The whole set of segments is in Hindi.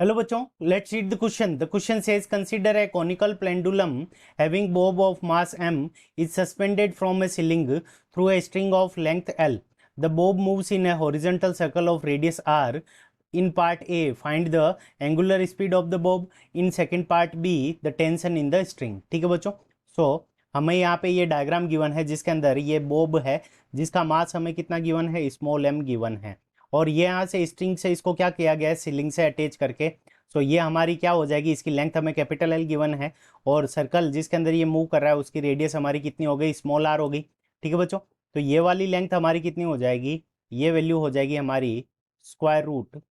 Hello बच्चों, let's read the question. The question says consider a conical pendulum having bob of mass m is suspended from a ceiling through a string of length L. The bob moves in a horizontal circle of radius r. In part A, find the angular speed of the bob. In second part B, the tension in the string. ठीक है बच्चों, हमें यहाँ पे ये डायग्राम गिवन है जिसके अंदर ये बोब है जिसका मास हमें कितना गिवन है, स्मॉल एम गिवन है। और ये यहाँ से स्ट्रिंग से इसको क्या किया गया है, सीलिंग से अटैच करके। ये हमारी क्या हो जाएगी, इसकी लेंथ हमें कैपिटल एल गिवन है और सर्कल जिसके अंदर ये मूव कर रहा है उसकी रेडियस हमारी कितनी हो गई, स्मॉल आर हो गई। ठीक है बच्चों, तो ये वाली लेंथ हमारी कितनी हो जाएगी, ये वैल्यू हो जाएगी हमारी square root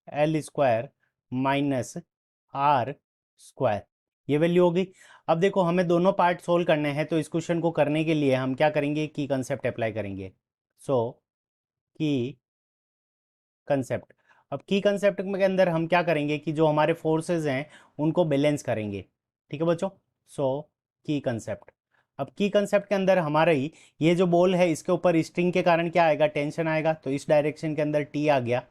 L square minus R square, ये वैल्यू होगी। अब देखो हमें दोनों पार्ट सोल्व करने हैं, तो इस क्वेश्चन को करने के लिए हम क्या करेंगे, की कंसेप्ट अप्लाई करेंगे। की कंसेप्ट, अब की कंसेप्ट के अंदर हम क्या करेंगे कि जो हमारे फोर्सेस हैं उनको बैलेंस करेंगे। ठीक है बच्चों, की कंसेप्ट, अब की कंसेप्ट के अंदर हमारा ही ये जो बॉल है इसके ऊपर स्ट्रिंग के कारण क्या आएगा, टेंशन आएगा, तो इस डायरेक्शन के अंदर टी आ गया।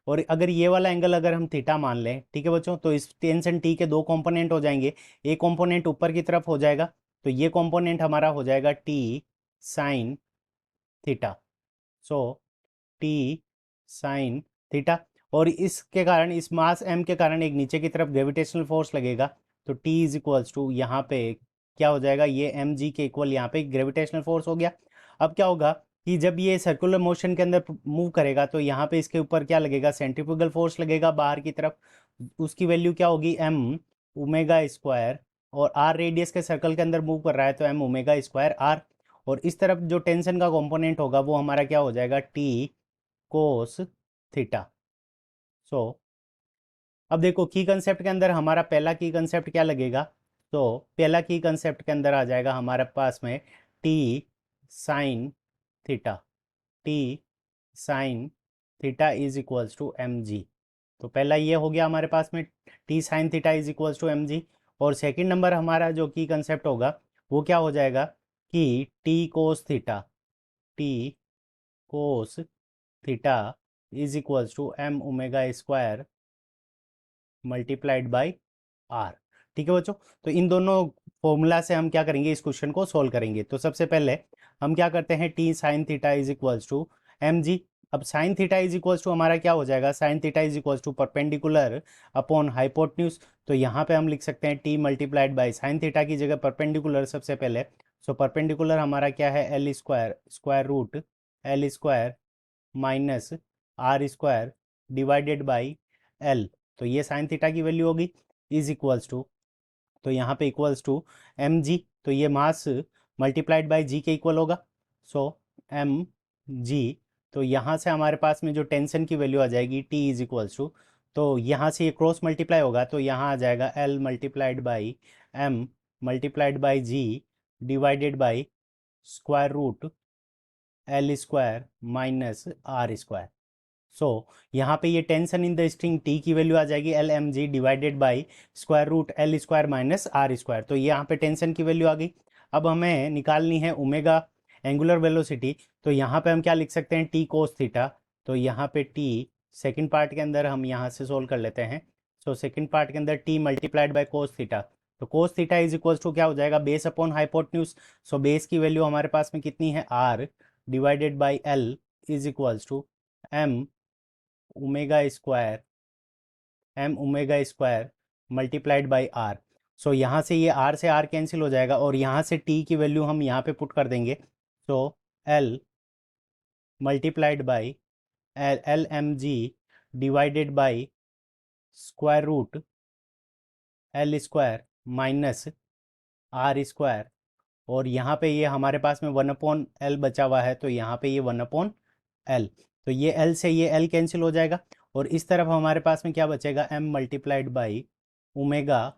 और अगर ये वाला एंगल अगर हम थीटा मान लें, ठीक है बच्चों, तो इस टेंशन टी के दो कंपोनेंट हो जाएंगे। एक कंपोनेंट ऊपर की तरफ हो जाएगा, तो ये कंपोनेंट हमारा हो जाएगा T sine theta. T sine theta, और इसके कारण इस मास एम के कारण एक नीचे की तरफ ग्रेविटेशनल फोर्स लगेगा, तो टी इज इक्वल्स टू यहाँ पे क्या हो जाएगा, ये एम जी के इक्वल यहाँ पे ग्रेविटेशनल फोर्स हो गया। अब क्या होगा कि जब ये सर्कुलर मोशन के अंदर मूव करेगा तो यहाँ पे इसके ऊपर क्या लगेगा, सेंट्रीफ्यूगल फोर्स लगेगा बाहर की तरफ, उसकी वैल्यू क्या होगी, एम ओमेगा स्क्वायर, और आर रेडियस के सर्कल के अंदर मूव कर रहा है तो एम ओमेगा स्क्वायर आर, और इस तरफ जो टेंशन का कंपोनेंट होगा वो हमारा क्या हो जाएगा, टी कोस थीटा। अब देखो की कंसेप्ट के अंदर हमारा पहला की कंसेप्ट क्या लगेगा, तो पहला की कंसेप्ट के अंदर आ जाएगा हमारे पास में T sine theta, T sine theta is equals to M G. तो पहला ये हो गया हमारे पास में T sine theta is equals to M G. और सेकेंड नंबर हमारा जो की कंसेप्ट होगा वो क्या हो जाएगा कि T cos theta, T cos theta is equals to M omega square multiplied by R. ठीक है बच्चों, तो इन दोनों फॉर्मूला से हम क्या करेंगे, इस क्वेश्चन को सोल्व करेंगे। तो सबसे पहले हम क्या करते हैं, T sine theta is equals to M G. अब sine theta is equals to हमारा क्या हो जाएगा, sine theta is equals to perpendicular upon hypotenuse. तो यहाँ पे हम लिख सकते हैं T multiplied by sine theta की जगह परपेंडिकुलर सबसे पहले। परपेंडिकुलर हमारा क्या है, L square square root L square minus R square divided by L. तो ये साइन थीटा की वैल्यू होगी इज इक्वल्स टू, तो यहाँ पे इक्वल्स टू एम जी, तो ये मास मल्टीप्लाइड बाई जी के इक्वल होगा। एम जी, तो यहाँ से हमारे पास में जो टेंशन की वैल्यू आ जाएगी टी इज इक्वल्स टू, तो यहाँ से ये क्रॉस मल्टीप्लाई होगा तो यहाँ आ जाएगा L multiplied by M multiplied by G divided by square root L square minus R square. यहाँ पे ये tension in the string T की वैल्यू आ जाएगी L M G divided by square root L square minus R square, तो ये यहाँ पे टेंशन की वैल्यू आ गई। अब हमें निकालनी है ओमेगा एंगुलर वेलोसिटी, तो यहाँ पे हम क्या लिख सकते हैं, टी कोस थीटा। तो यहाँ पे टी सेकेंड पार्ट के अंदर हम यहाँ से सोल्व कर लेते हैं। सेकेंड पार्ट के अंदर T multiplied by cos theta, तो cos theta is equals to क्या हो जाएगा, बेस अपॉन हाइपोटन्यूज। बेस की वैल्यू हमारे पास में कितनी है, R divided by L is equals to M omega square, M omega square multiplied by R. यहाँ से ये आर से आर कैंसिल हो जाएगा और यहाँ से टी की वैल्यू हम यहाँ पे पुट कर देंगे। L multiplied by L L M G divided by square root L square minus R square, और यहाँ पे ये हमारे पास में वन अपॉन एल बचा हुआ है, तो यहाँ पे ये वन अपॉन एल, तो ये एल से ये एल कैंसिल हो जाएगा और इस तरफ हमारे पास में क्या बचेगा, M multiplied by omega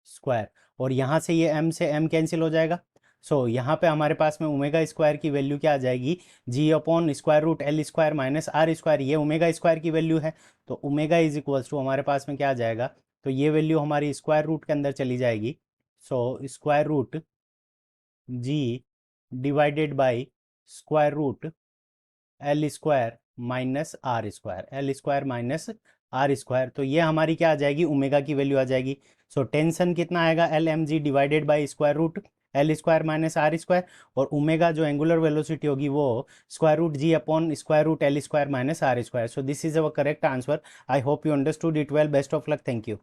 square, और यहाँ से ये एम से एम कैंसिल हो जाएगा। यहाँ पे हमारे पास में ओमेगा स्क्वायर की वैल्यू क्या आ जाएगी, G upon square root L square minus R square, ये ओमेगा स्क्वायर की वैल्यू है, तो ओमेगा इज इक्वल्स टू हमारे पास में क्या आ जाएगा, तो ये वैल्यू हमारी स्क्वायर रूट के अंदर चली जाएगी। Square root G divided by square root L square minus R square, L square minus R square, तो ये हमारी क्या आ जाएगी, ओमेगा की वैल्यू आ जाएगी। सो टेंशन कितना आएगा, L M G divided by square root L square minus R square, और ओमेगा जो एंगुलर वेलोसिटी होगी वो square root G upon square root L square minus R square. So this is our correct answer. I hope you understood it well. Best of luck. Thank you.